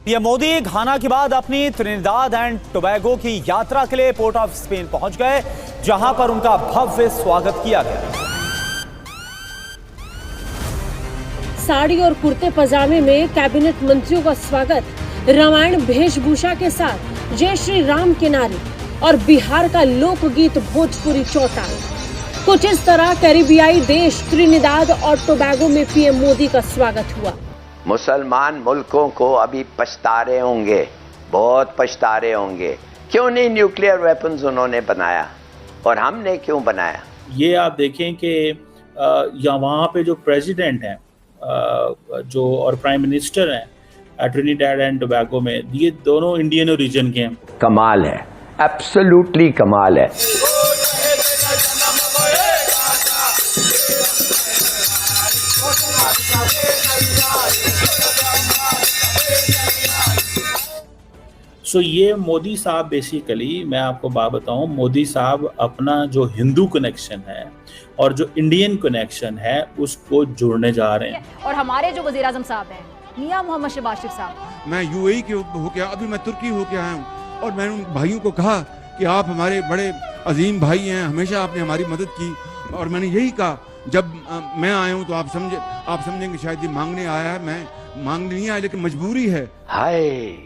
PM Modi घाना के बाद अपनी त्रिनिदाद एंड टोबैगो की यात्रा के लिए पोर्ट ऑफ स्पेन पहुंच गए, जहां पर उनका भव्य स्वागत किया गया। साड़ी और कुर्ते पजामे में कैबिनेट मंत्रियों का स्वागत, रामायण वेशभूषा के साथ जय श्री राम के नारे और बिहार का लोकगीत भोजपुरी चौटाल। कुछ इस तरह कैरिबियाई देश त्रिनिदाद और टोबैगो में पीएम मोदी का स्वागत हुआ। मुसलमान मुल्कों को अभी पछता रहे होंगे, बहुत पछता रहे होंगे। क्यों नहीं न्यूक्लियर वेपन्स उन्होंने बनाया और हमने क्यों बनाया? ये आप देखें कि या वहाँ पे जो प्रेसिडेंट हैं जो और प्राइम मिनिस्टर हैं ट्रिनिडाद एंड टोबैगो में, ये दोनों इंडियन ओरिजिन के हैं। कमाल है, एब्सोल्युटली कमाल है। सो ये मोदी साहब बेसिकली, मैं आपको बात बताऊं, मोदी साहब अपना जो हिंदू कनेक्शन है और जो इंडियन कनेक्शन है उसको जोड़ने जा रहे हैं। और हमारे जो वज़ीर आज़म साहब हैं मियां मोहम्मद शहबाज शरीफ साहब, मैं यूएई के होके, अभी मैं तुर्की होके आया हूँ और मैंने उन भाइयों को कहा कि आप हमारे बड़े अजीम भाई हैं, हमेशा आपने हमारी मदद की। और मैंने यही कहा, जब मैं आया हूँ तो आप समझेंगे शायद ये मांगने आया है। मैं मांगने नहीं आया, लेकिन मजबूरी है। हाय,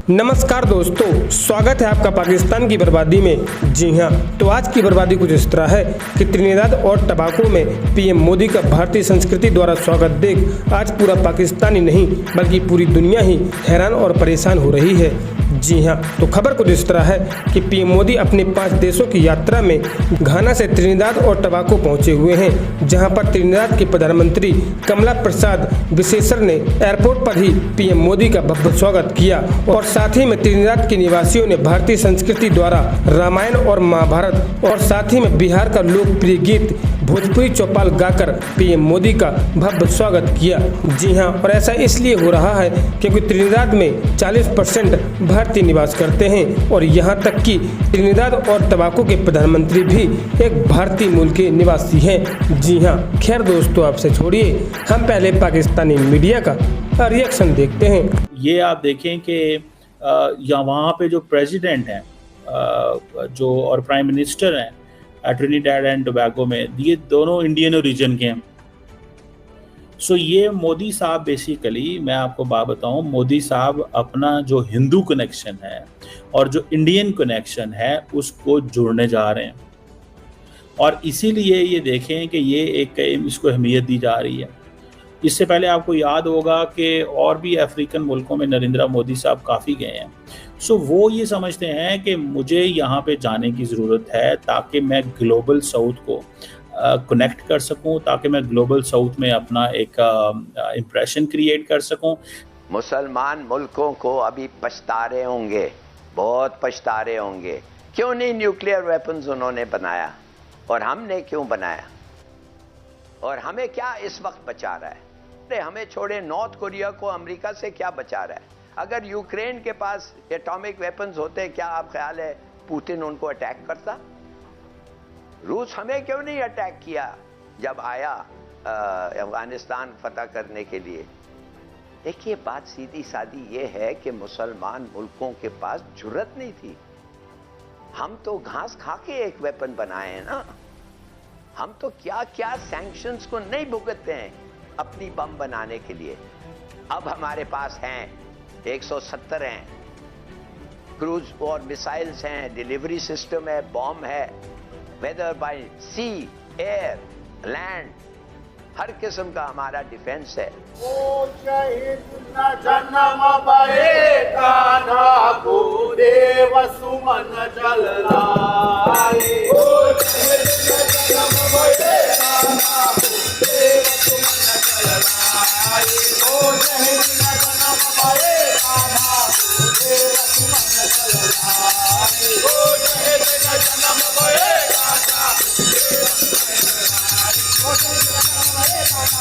नमस्कार दोस्तों, स्वागत है आपका पाकिस्तान की बर्बादी में। जी हाँ, तो आज की बर्बादी कुछ इस तरह है कि त्रिनिदाद और टोबैगो में पीएम मोदी का भारतीय संस्कृति द्वारा स्वागत देख आज पूरा पाकिस्तान ही नहीं बल्कि पूरी दुनिया ही हैरान और परेशान हो रही है। जी हाँ, तो खबर कुछ इस तरह है कि पीएम मोदी अपने 5 देशों की यात्रा में घाना से त्रिनिदाद और टोबैगो पहुंचे हुए हैं, जहां पर त्रिनिदाद के प्रधानमंत्री कमला प्रसाद विशेषर ने एयरपोर्ट पर ही पीएम मोदी का भव्य स्वागत किया और साथ ही में त्रिनिदाद के निवासियों ने भारतीय संस्कृति द्वारा रामायण और महाभारत और साथ ही में बिहार का लोकप्रिय गीत भोजपुरी चौपाल गाकर पीएम मोदी का भव्य स्वागत किया। जी हाँ, और ऐसा इसलिए हो रहा है क्योंकि त्रिनिदाद में 40% भारतीय निवास करते हैं और यहाँ तक कि त्रिनिदाद और टोबैगो के प्रधानमंत्री भी एक भारतीय मूल के निवासी हैं। जी हाँ, खैर दोस्तों, आपसे छोड़िए, हम पहले पाकिस्तानी मीडिया का रिएक्शन देखते हैं। ये आप देखें कि या वहाँ पे जो प्रेसिडेंट हैं जो और प्राइम मिनिस्टर हैं ट्रिनिडाद एंड टोबैगो में, ये दोनों इंडियन ओरिजिन के हैं। सो ये मोदी साहब बेसिकली, मैं आपको बात बताऊं, मोदी साहब अपना जो हिंदू कनेक्शन है और जो इंडियन कनेक्शन है उसको जोड़ने जा रहे हैं। और इसीलिए ये देखें कि ये एक इसको अहमियत दी जा रही है। इससे पहले आपको याद होगा कि और भी अफ्रीकन मुल्कों में नरेंद्र मोदी साहब काफ़ी गए हैं। सो वो ये समझते हैं कि मुझे यहाँ पे जाने की ज़रूरत है ताकि मैं ग्लोबल साउथ को कनेक्ट कर सकूं, ताकि मैं ग्लोबल साउथ में अपना एक इम्प्रेशन क्रिएट कर सकूं। मुसलमान मुल्कों को अभी पछता रहे होंगे, बहुत पछता रहे होंगे। क्यों नहीं न्यूक्लियर वेपन्स उन्होंने बनाया और हमने क्यों बनाया? और हमें क्या इस वक्त बचा रहा है? हमें छोड़े नॉर्थ कोरिया को अमेरिका से क्या बचा रहा है? अगर यूक्रेन के पास एटॉमिक वेपन्स होते, क्या आप ख्याल है पुतिन उनको अटैक करता? रूस हमें क्यों नहीं अटैक किया जब आया अफगानिस्तान फतह करने के लिए? देखिए, बात सीधी सादी ये है कि मुसलमान मुल्कों के पास जुर्रत नहीं थी। हम तो घास खा के एक वेपन बनाए हैं ना। हम तो क्या क्या सैंक्शंस को नहीं भुगतते हैं अपनी बम बनाने के लिए। अब हमारे पास हैं 170 हैं, क्रूज और मिसाइल्स हैं, डिलीवरी सिस्टम है, बॉम्ब है, whether by sea, air, land, हर किस्म का हमारा डिफेंस है। ओ शहीद न जन्म भये कान्हा को देव सुमन जल लाए। ओ शहीद न जन्म भये कान्हा को देव सुमन जल लाए। ओ शहीद न जन्म भये कान्हा को देव सुमन जल लाए। ओ शहीद न जन्म भये कान्हा को देव सुमन जल लाए। ओ शहीद न जन्म भये कान्हा को देव सुमन जल लाए।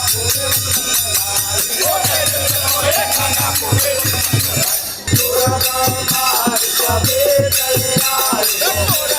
ओ शहीद न जन्म भये कान्हा को देव सुमन जल लाए।